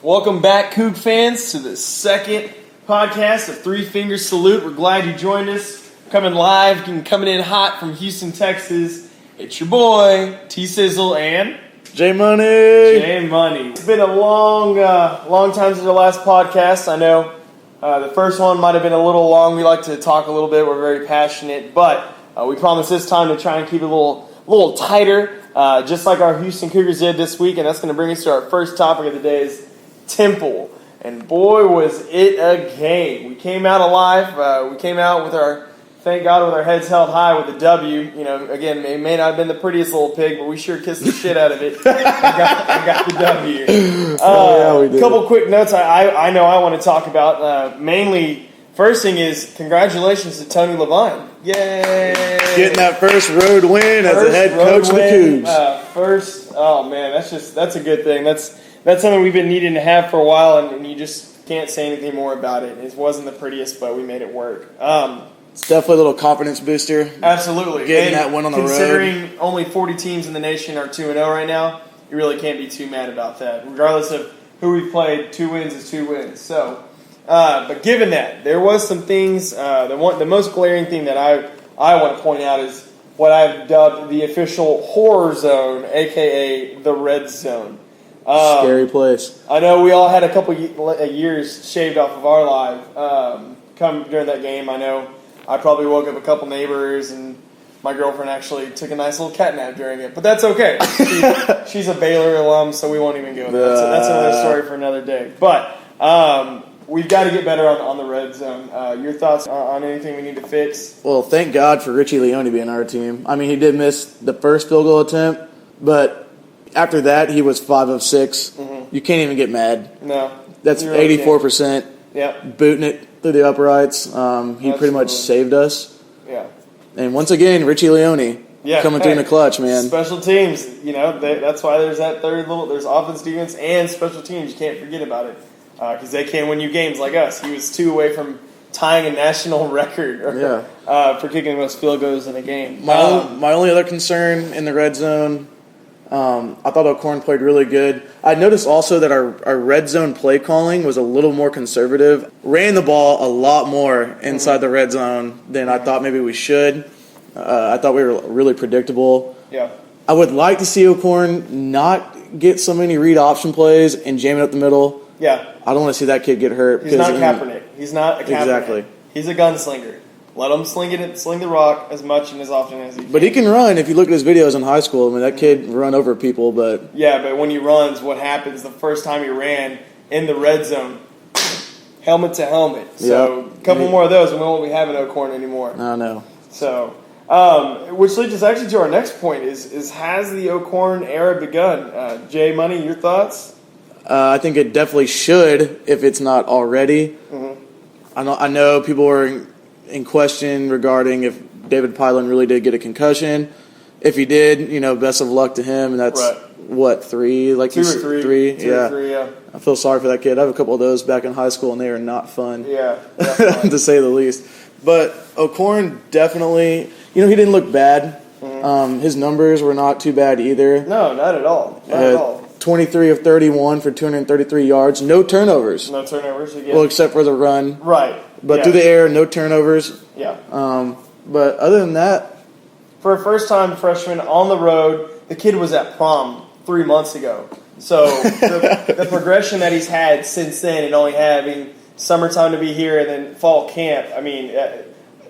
Welcome back, Coug fans, to the second podcast of Three Finger Salute. We're glad you joined us. Coming live and coming in hot from Houston, Texas. It's your boy, T-Sizzle and J-Money. It's been a long time since our last podcast. I know the first one might have been a little long. We like to talk a little bit. We're very passionate. But we promise this time to try and keep it a little tighter, just like our Houston Cougars did this week. And that's going to bring us to our first topic of the day is Temple. And boy, was it a game. We came out alive. We came out with thank God, with our heads held high with a W. You know, again, it may not have been the prettiest little pig, but we sure kissed the shit out of it. I got the W. We did. A couple quick notes I know I want to talk about. Mainly, first thing is congratulations to Tony Levine. Yay! Getting that first road win as a head coach of the Cougs. That's a good thing. That's something we've been needing to have for a while, and you just can't say anything more about it. It wasn't the prettiest, but we made it work. It's definitely a little confidence booster. Absolutely. Getting that one on the road. Considering only 40 teams in the nation are 2-0 right now, you really can't be too mad about that. Regardless of who we've played, 2 wins is 2 wins. So, but given that, there was some things, the most glaring thing that I want to point out is what I've dubbed the official horror zone, a.k.a. the red zone. Scary place. I know we all had a couple years shaved off of our life come during that game. I know I probably woke up a couple neighbors, and my girlfriend actually took a nice little cat nap during it. But that's okay. She's a Baylor alum, so we won't even go there. So that's another story for another day. But we've got to get better on the red zone. Your thoughts on anything we need to fix? Well, thank God for Richie Leone being on our team. I mean, he did miss the first field goal attempt, but after that, he was 5 of 6. Mm-hmm. You can't even get mad. No. That's really 84%. Yep. Booting it through the uprights. He pretty much saved us. Yeah. And once again, Richie Leone coming through in the clutch, man. Special teams, that's why there's that there's offense, defense, and special teams. You can't forget about it because they can win you games like us. He was 2 away from tying a national record for kicking the most field goals in a game. My only other concern in the red zone, I thought O'Korn played really good. I noticed also that our red zone play calling was a little more conservative. Ran the ball a lot more inside the red zone than I thought maybe we should. I thought we were really predictable. Yeah. I would like to see O'Korn not get so many read option plays and jam it up the middle. Yeah. I don't want to see that kid get hurt. He's not Kaepernick. He's not a Kaepernick. Exactly. He's a gunslinger. Let him sling the rock as much and as often as he can. But he can run. If you look at his videos in high school, I mean, that kid run over people. But yeah, but when he runs, what happens the first time he ran in the red zone, helmet to helmet. So a couple more of those, and we won't be having O'Korn anymore. I know. So, which leads us actually to our next point is has the O'Korn era begun? Jay Money, your thoughts? I think it definitely should if it's not already. Mm-hmm. I know people were in question regarding if David Pylan really did get a concussion. If he did, best of luck to him. And that's, what, 3? Like 2 or 3. 3? 2 or 3, yeah. I feel sorry for that kid. I have a couple of those back in high school, and they are not fun. Yeah, to say the least. But O'Korn definitely, he didn't look bad. Mm-hmm. His numbers were not too bad either. No, not at all. Not at all. 23 of 31 for 233 yards. No turnovers. No turnovers again. Well, except for the run. Right. But through the air, no turnovers. Yeah. But other than that, for a first-time freshman on the road, the kid was at prom 3 months ago. So the progression that he's had since then, and only having summertime to be here and then fall camp, I mean,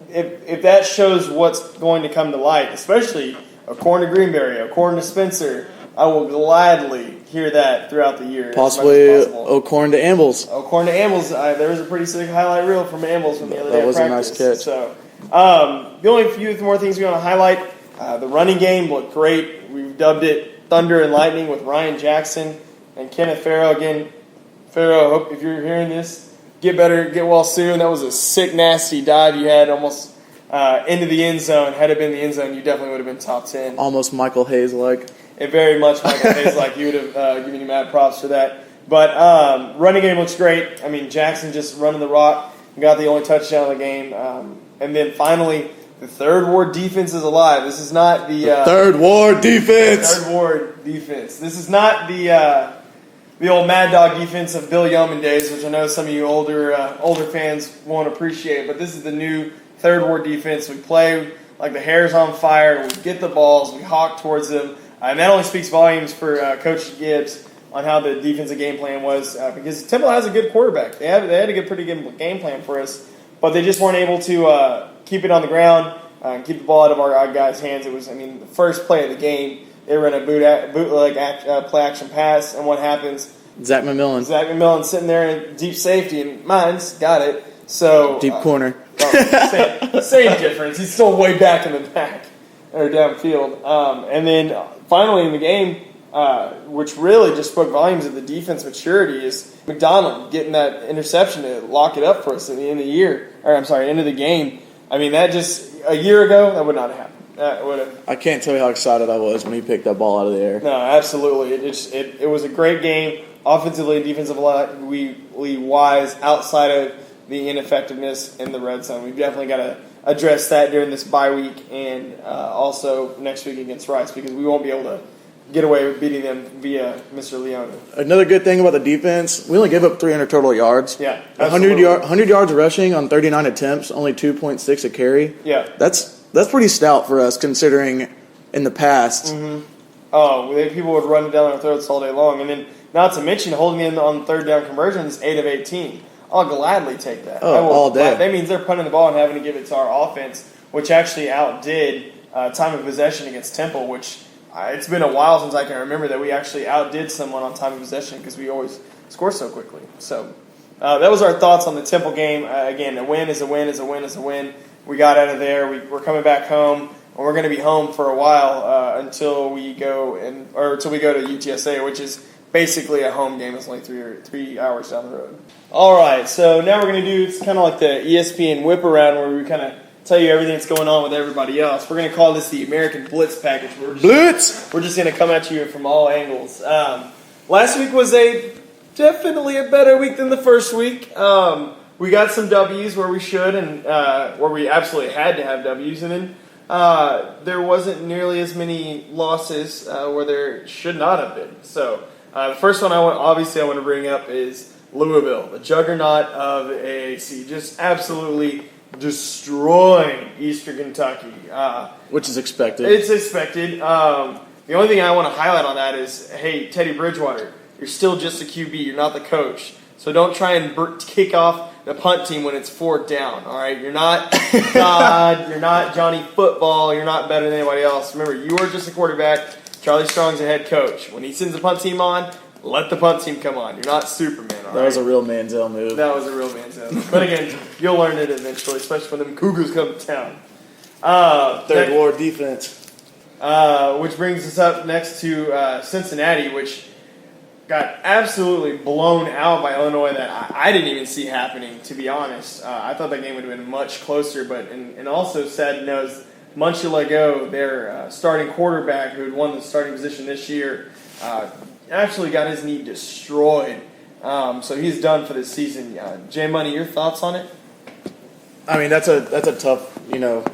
if that shows what's going to come to light, especially O'Korn to Greenberry, O'Korn to Spencer, I will gladly hear that throughout the year. Possibly O'Korn to Ambles. O'Korn to Ambles. There was a pretty sick highlight reel from Ambles from the other day. That was at practice. A nice catch. So, the only few more things we want to highlight, the running game looked great. We've dubbed it Thunder and Lightning with Ryan Jackson and Kenneth Farrow. Again, Farrow, I hope if you're hearing this, get better, get well soon. That was a sick, nasty dive you had almost into the end zone. Had it been the end zone, you definitely would have been top 10. Almost Michael Hayes-like. It very much Michael Hayes like. You would have given you mad props for that. But running game looks great. I mean, Jackson just running the rock, got the only touchdown of the game. And then finally, the third ward defense is alive. This is not the third ward defense. Third ward defense. This is not the the old Mad Dog defense of Bill Yeoman days, which I know some of you older fans won't appreciate. But this is the new Third Ward defense. We play like the hair's on fire. We get the balls. We hawk towards them. And that only speaks volumes for Coach Gibbs on how the defensive game plan was, because Temple has a good quarterback. They had a pretty good game plan for us, but they just weren't able to keep it on the ground and keep the ball out of our guys' hands. It was, the first play of the game, they run a bootleg play action pass, and what happens? Zach McMillan sitting there in deep safety, and mine's got it. So deep corner. Same difference. He's still way back in the back or downfield. And then finally in the game, which really just spoke volumes of the defense maturity, is McDonald getting that interception to lock it up for us at the end of the year. End of the game. That just a year ago that would not have happened. I can't tell you how excited I was when he picked that ball out of the air. No, absolutely. It was a great game, offensively and defensively wise, outside of the ineffectiveness in the red zone. We've definitely got to address that during this bye week and also next week against Rice, because we won't be able to get away with beating them via Mr. Leone. Another good thing about the defense, we only gave up 300 total yards. Yeah, 100 yards rushing on 39 attempts, only 2.6 a carry. Yeah. That's pretty stout for us, considering in the past. Mm-hmm. Oh, people would run down our throats all day long. And then, not to mention, holding in on third down conversions, 8 of 18. I'll gladly take that. All day. That means they're punting the ball and having to give it to our offense, which actually outdid time of possession against Temple, which it's been a while since I can remember that we actually outdid someone on time of possession, because we always score so quickly. So that was our thoughts on the Temple game. Again, a win is a win is a win is a win. We got out of there. We're coming back home, and we're going to be home for a while until we go to UTSA, which is basically a home game. It's only 3 hours down the road. All right, so now we're going to do, it's kind of like the ESPN whip around, where we kind of tell you everything that's going on with everybody else. We're going to call this the American Blitz package. We're just going to come at you from all angles. Last week was definitely a better week than the first week. We got some W's where we should, and where we absolutely had to have W's, and then there wasn't nearly as many losses where there should not have been. So the first one I want to bring up is Louisville, the juggernaut of AAC, just absolutely destroying Eastern Kentucky. Which is expected. It's expected. The only thing I want to highlight on that is, hey, Teddy Bridgewater, you're still just a QB. You're not the coach. So don't try and kick off the punt team when it's 4th down, all right? You're not God. You're not Johnny Football. You're not better than anybody else. Remember, you are just a quarterback. Charlie Strong's a head coach. When he sends the punt team on, let the punt team come on. You're not Superman, all right? That was a real Manziel move. That was a real Manziel. But again, you'll learn it eventually, especially when them Cougars come to town. Third Ward defense. Which brings us up next to Cincinnati, which got absolutely blown out by Illinois that I didn't even see happening, to be honest. I thought that game would have been much closer, but and also sad to know is Munchalago, their starting quarterback who had won the starting position this year, actually got his knee destroyed. So he's done for this season. J Money, your thoughts on it? That's a tough,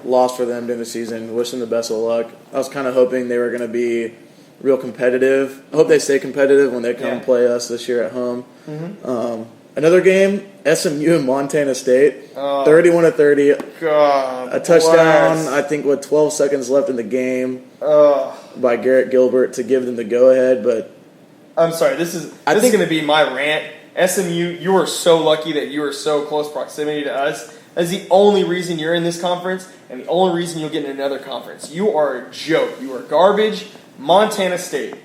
loss for them during the season. Wish them the best of luck. I was kind of hoping they were going to be real competitive. I hope they stay competitive when they come play us this year at home. Mm-hmm. Another game, SMU and Montana State, 31-30. God, a touchdown, I think, with 12 seconds left in the game by Garrett Gilbert to give them the go-ahead. But I'm sorry, this is going to be my rant. SMU, you are so lucky that you are so close proximity to us. That's the only reason you're in this conference, and the only reason you'll get in another conference. You are a joke. You are garbage. Montana State.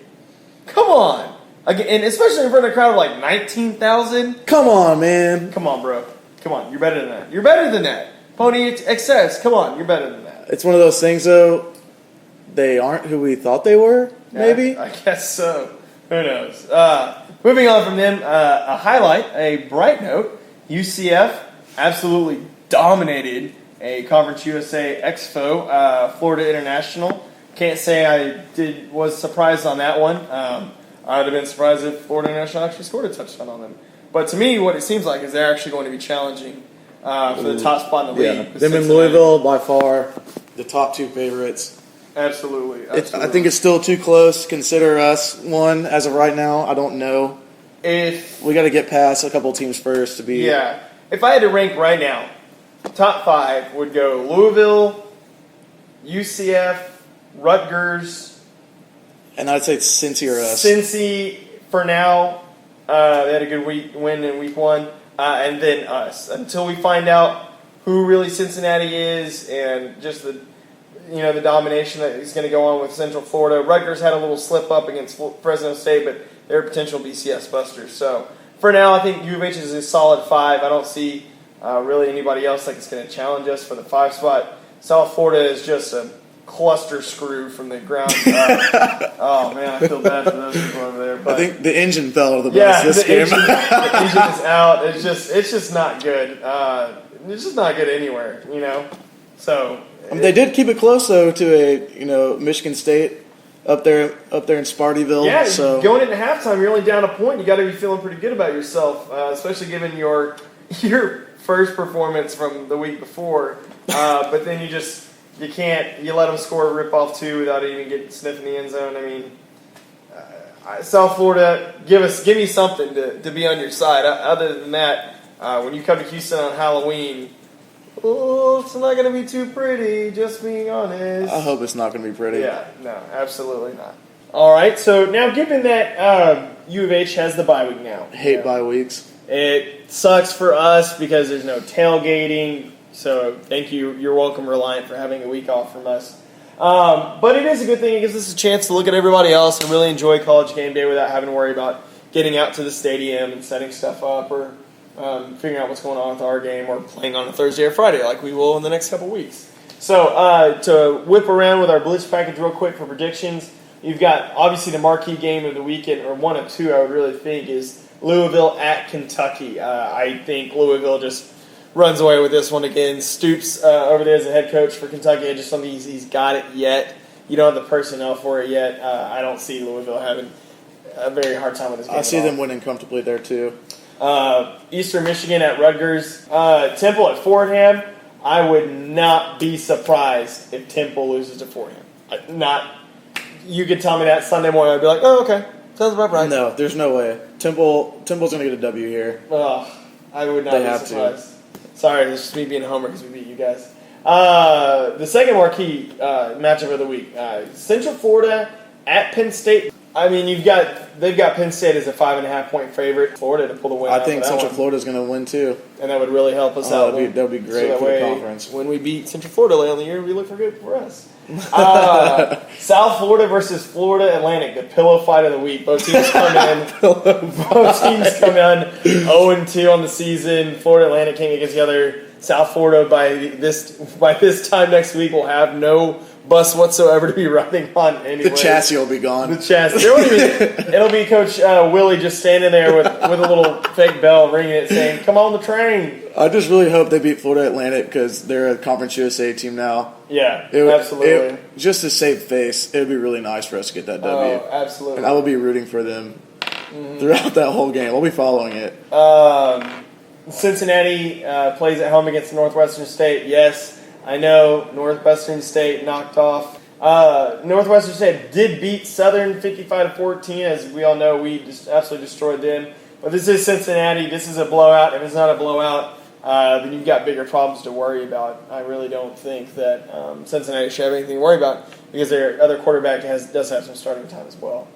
Come on. Again, and especially in front of a crowd of like 19,000. Come on, man. Come on, bro. Come on. You're better than that. You're better than that. Pony Excess. Come on. You're better than that. It's one of those things, though. They aren't who we thought they were, maybe? Yeah, I guess so. Who knows? Moving on from them, a highlight, a bright note. UCF absolutely dominated a Conference USA Expo, Florida International. Can't say I was surprised on that one. I would have been surprised if Florida International actually scored a touchdown on them. But to me, what it seems like is they're actually going to be challenging for the top spot in the league. Them in Louisville, by far, the top two favorites. Absolutely. I think it's still too close. Consider us one as of right now. I don't know if we got to get past a couple teams first to be. Yeah. If I had to rank right now, top 5 would go Louisville, UCF, Rutgers. And I'd say it's Cincy or us. Cincy for now. They had a good win in week 1. And then us. Until we find out who really Cincinnati is and just the domination that is going to go on with Central Florida. Rutgers had a little slip up against Fresno State, but they're potential BCS busters. So for now, I think U of H is a solid 5. I don't see really anybody else that's going to challenge us for the 5 spot. South Florida is just a cluster screw from the ground up. Oh man, I feel bad for those people over there. But I think the engine fell out of the bus this game. The engine is out. It's just not good. It's just not good anywhere, So they did keep it close though to a Michigan State up there in Spartyville. Yeah, so going into halftime, you're only down a point. You got to be feeling pretty good about yourself, especially given your first performance from the week before. But then you let them score a rip-off 2 without even getting sniffing the end zone. I mean, South Florida, give me something to be on your side. Other than that, when you come to Houston on Halloween, it's not going to be too pretty, just being honest. I hope it's not going to be pretty. Yeah, no, absolutely not. All right, so now given that U of H has the bye week now. Hate bye weeks. It sucks for us because there's no tailgating. So thank you. You're welcome, Reliant, for having a week off from us. But it is a good thing. It gives us a chance to look at everybody else and really enjoy college game day without having to worry about getting out to the stadium and setting stuff up or figuring out what's going on with our game or playing on a Thursday or Friday like we will in the next couple weeks. So to whip around with our Blitz package real quick for predictions, you've got obviously the marquee game of the weekend, or one of 2 I would really think, is Louisville at Kentucky. I think Louisville just runs away with this one again. Stoops over there as a head coach for Kentucky. I just don't think he's got it yet. You don't have the personnel for it yet. I don't see Louisville having a very hard time with this game. I see them winning comfortably there too. Eastern Michigan at Rutgers. Temple at Fordham. I would not be surprised if Temple loses to Fordham. You could tell me that Sunday morning, I'd be like, oh, okay. Sounds about right. No, there's no way. Temple's going to get a W here. I would not They be have surprised. Sorry, this is just me being a homer because we beat you guys. The second marquee matchup of the week, Central Florida at Penn State. I mean, they've got Penn State as a 5.5 point favorite. Florida to pull the win. I think Central Florida's going to win too, and that would really help us out. That'd be great for the conference. When we beat Central Florida later in the year, we look for good for us. South Florida versus Florida Atlantic, the pillow fight of the week. Both teams come in. 0-2 on the season. Florida Atlantic came against the other. South Florida by this time next week will have no bus whatsoever to be riding on anyway. The chassis will be gone. The chassis. It'll be Coach Willie just standing there with a little fake bell ringing it saying, "Come on the train." I just really hope they beat Florida Atlantic because they're a Conference USA team now. Yeah, absolutely. Just to save face, it would be really nice for us to get that W. Oh, absolutely. And I will be rooting for them throughout that whole game. We'll be following it. Cincinnati plays at home against Northwestern State. Yes, I know Northwestern State knocked off. Northwestern State did beat Southern 55-14. As we all know, we just absolutely destroyed them. But this is Cincinnati. This is a blowout. If it's not a blowout, then you've got bigger problems to worry about. I really don't think that Cincinnati should have anything to worry about because their other quarterback does have some starting time as well.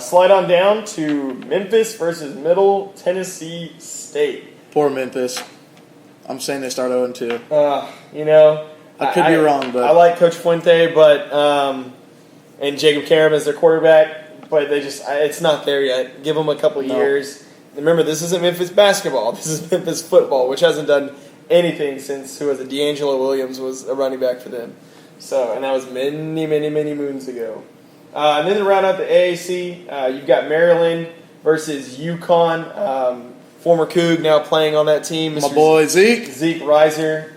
Slide on down to Memphis versus Middle Tennessee State. Poor Memphis. I'm saying they start 0-2. I could be wrong, but I like Coach Fuente, and Jacob Karam as their quarterback, but it's not there yet. Give them a couple years. Remember, this isn't Memphis basketball. This is Memphis football, which hasn't done anything since D'Angelo Williams was a running back for them. And that was many, many, many moons ago. And then to round out the AAC, you've got Maryland versus UConn. Former Coug now playing on that team. My boy Zeke. Zeke Reiser.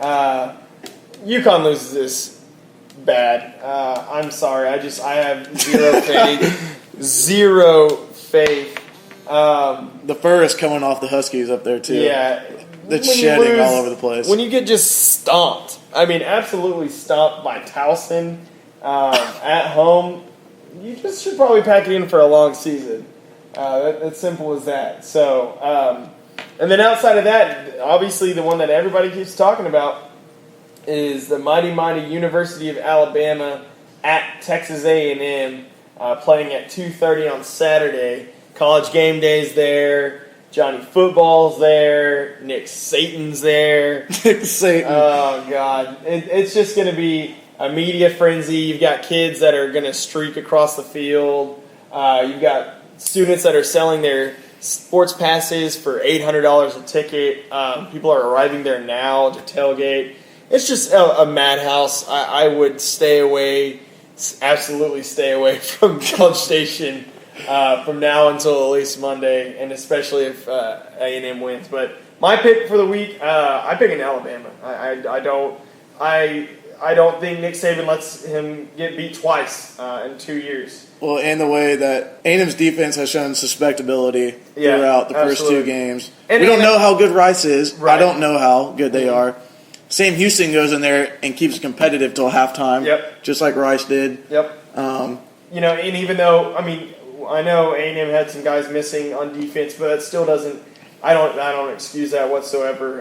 UConn loses this bad. I'm sorry. I have zero faith. Zero faith. The fur is coming off the Huskies up there, too. Yeah. It's shedding all over the place. When you get just stomped, absolutely stomped by Towson at home, you just should probably pack it in for a long season. That's simple as that. So, and then outside of that, obviously the one that everybody keeps talking about is the mighty, mighty University of Alabama at Texas A&M, playing at 2:30 on Saturday. College game day's there. Johnny Football's there. Nick Satan's there. Nick Satan. Oh, God. It's just going to be a media frenzy. You've got kids that are going to streak across the field. You've got students that are selling their sports passes for $800 a ticket. People are arriving there now to tailgate. It's just a madhouse. I would stay away, absolutely stay away from College Station from now until at least Monday, and especially if A&M wins. But my pick for the week, I pick in Alabama. I don't think Nick Saban lets him get beat twice in 2 years. Well, and the way that A&M's defense has shown suspectability throughout the first two games. And we don't know how good Rice is. Right. I don't know how good they are. Sam Houston goes in there and keeps it competitive till halftime, just like Rice did. And even though, I know A&M had some guys missing on defense, but that still doesn't. I don't excuse that whatsoever.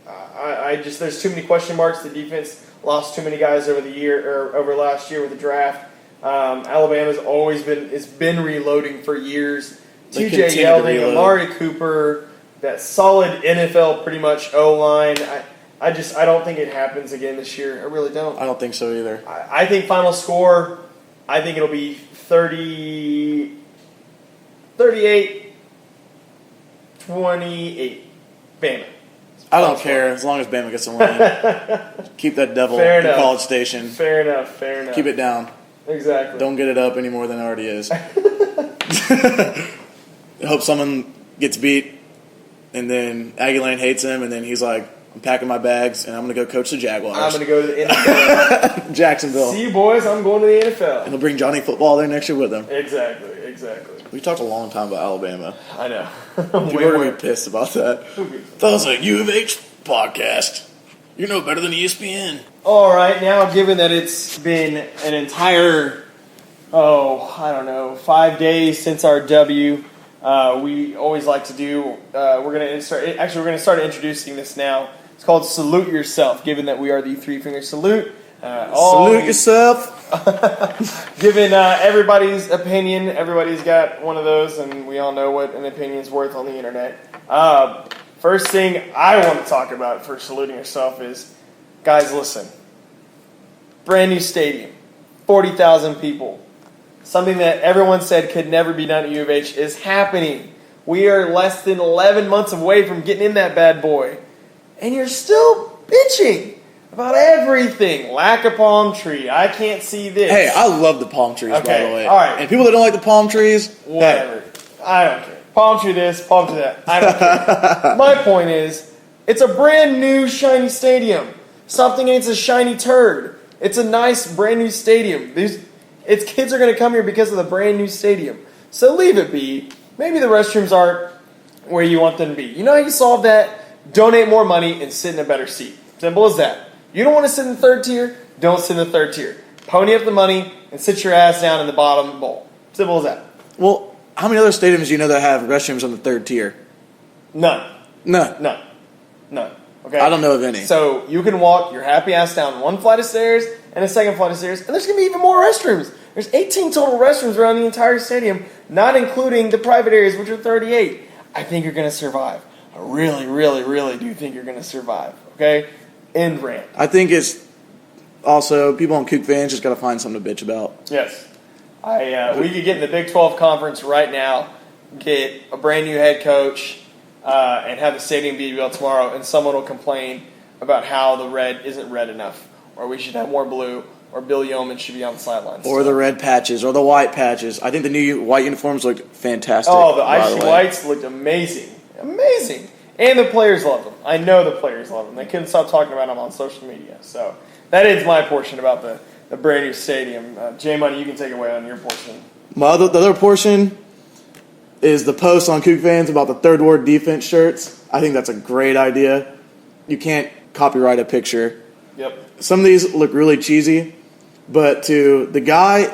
There's too many question marks. The defense lost too many guys over last year with the draft. Alabama's always been reloading for years. TJ Yeldon, Amari Cooper, that solid NFL pretty much O-line. I don't think it happens again this year. I really don't. I don't think so either. I think final score, I think it'll be 38-28. Bama. I don't care as long as Bama gets a win. Keep that devil in College Station. Fair enough. Keep it down. Exactly. Don't get it up any more than it already is. I hope someone gets beat, and then Aggie Lane hates him, and then he's like, I'm packing my bags, and I'm going to go coach the Jaguars. I'm going to go to the NFL. Jacksonville. See you, boys. I'm going to the NFL. And he'll bring Johnny Football there next year with him. Exactly. We talked a long time about Alabama. I know. People are going to be pissed about that. That was a U of H podcast. You're no better than ESPN. All right, now given that it's been an entire, 5 days since our W, we always like to do, we're going to start introducing this now. It's called Salute Yourself, given that we are the three-finger salute. Salute yourself. Given everybody's opinion, everybody's got one of those, and we all know what an opinion's worth on the internet. First thing I want to talk about for saluting yourself is, guys, listen. Brand new stadium, 40,000 people. Something that everyone said could never be done at U of H is happening. We are less than 11 months away from getting in that bad boy. And you're still bitching about everything. Lack of palm tree. I can't see this. Hey, I love the palm trees, by the way. All right. And people that don't like the palm trees, whatever. Hey. I don't care. Palm tree this, palm tree that. I don't care. My point is, it's a brand new shiny stadium. Something ain't a shiny turd. It's a nice brand new stadium. Kids are going to come here because of the brand new stadium. So leave it be. Maybe the restrooms aren't where you want them to be. You know how you solve that? Donate more money and sit in a better seat. Simple as that. You don't want to sit in the third tier? Don't sit in the third tier. Pony up the money and sit your ass down in the bottom bowl. Simple as that. Well, how many other stadiums do you know that have restrooms on the third tier? None. None. Okay. I don't know of any. So you can walk your happy ass down one flight of stairs and a second flight of stairs, and there's going to be even more restrooms. There's 18 total restrooms around the entire stadium, not including the private areas, which are 38. I think you're going to survive. I really, really, really do think you're going to survive. Okay? End rant. I think it's also people on Coug fans just got to find something to bitch about. Yes. We could get in the Big 12 conference right now, get a brand new head coach, and have the stadium be built tomorrow, and someone will complain about how the red isn't red enough, or we should have more blue, or Bill Yeoman should be on the sidelines. Or the red patches, or the white patches. I think the new white uniforms looked fantastic. Oh, the icy whites looked amazing. Amazing. And the players loved them. I know the players loved them. They couldn't stop talking about them on social media. So that is my portion about the brand new stadium. J-Money, you can take away on your portion. The other portion is the post on Coug fans about the third ward defense shirts. I think that's a great idea. You can't copyright a picture. Yep. Some of these look really cheesy, but to the guy,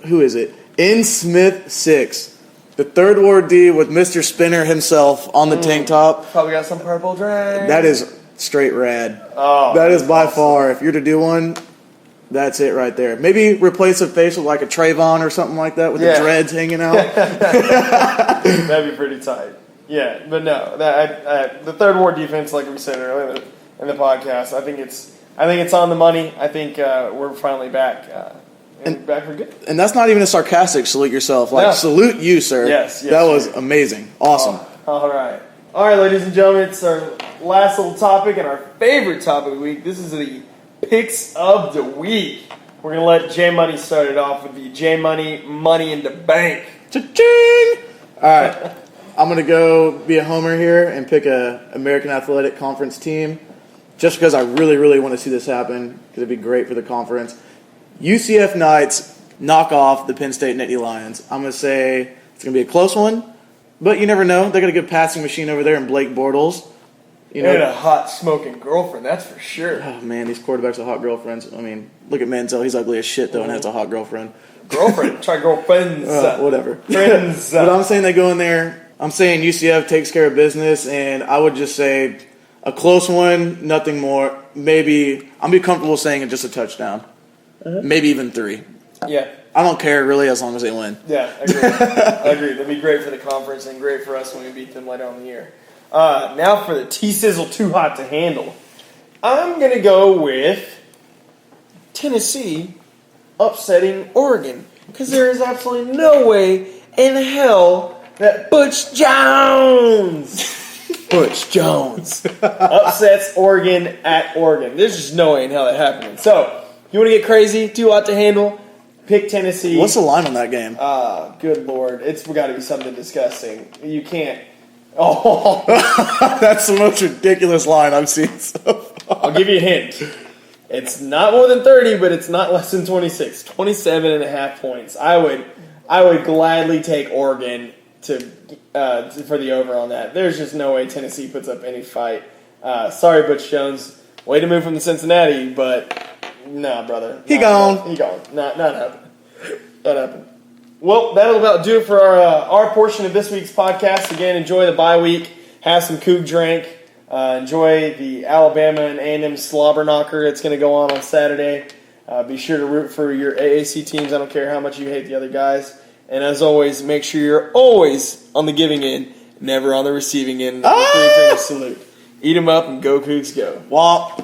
who is it? N Smith 6. The third ward D with Mr. Spinner himself on the tank top. Probably got some purple drag. That is straight rad. Oh, that is by far, if you're to do one, that's it right there. Maybe replace a face with like a Trayvon or something like that with the dreads hanging out. That'd be pretty tight. Yeah, but no, the third ward defense, like we said earlier in the podcast, I think it's on the money. I think we're finally back. Back for good. And that's not even a sarcastic salute yourself. Salute you, sir. Yes. That was amazing. Awesome. All right, ladies and gentlemen, it's our last little topic and our favorite topic of the week. This is the picks of the week. We're going to let J Money start it off with the J Money Money in the Bank. Cha-ching! All right. I'm going to go be a homer here and pick a American Athletic Conference team just because I really, really want to see this happen because it'd be great for the conference. UCF Knights knock off the Penn State Nittany Lions. I'm going to say it's going to be a close one, but you never know. They got a good passing machine over there in Blake Bortles. And a hot smoking girlfriend, that's for sure. Oh, man, these quarterbacks are hot girlfriends. I mean, look at Manziel. He's ugly as shit, though, and has a hot girlfriend. Girlfriend. Try girlfriends. Whatever. Friends. But I'm saying they go in there. I'm saying UCF takes care of business, and I would just say a close one, nothing more. Maybe I'm be comfortable saying just a touchdown. Maybe even 3. Yeah. I don't care, really, as long as they win. Yeah, I agree. That'd be great for the conference and great for us when we beat them later on in the year. Now for the T-Sizzle Too Hot to Handle. I'm going to go with Tennessee upsetting Oregon. Because there is absolutely no way in hell that Butch Jones upsets Oregon at Oregon. There's just no way in hell that happening. So, you want to get crazy, too hot to handle, pick Tennessee. What's the line on that game? Good Lord. It's got to be something disgusting. You can't. Oh. That's the most ridiculous line I've seen so far. I'll give you a hint. It's not more than 30, but it's not less than 26. 27.5 points. I would gladly take Oregon for the over on that. There's just no way Tennessee puts up any fight. Sorry, Butch Jones. Way to move from the Cincinnati, but nah, brother. He gone. Not happening. Not happening. Well, that'll about do it for our portion of this week's podcast. Again, enjoy the bye week. Have some Coug drink. Enjoy the Alabama and A&M slobber knocker. It's going to go on Saturday. Be sure to root for your AAC teams. I don't care how much you hate the other guys. And as always, make sure you're always on the giving end, never on the receiving end. Salute. Eat them up and go Cougs go. Womp.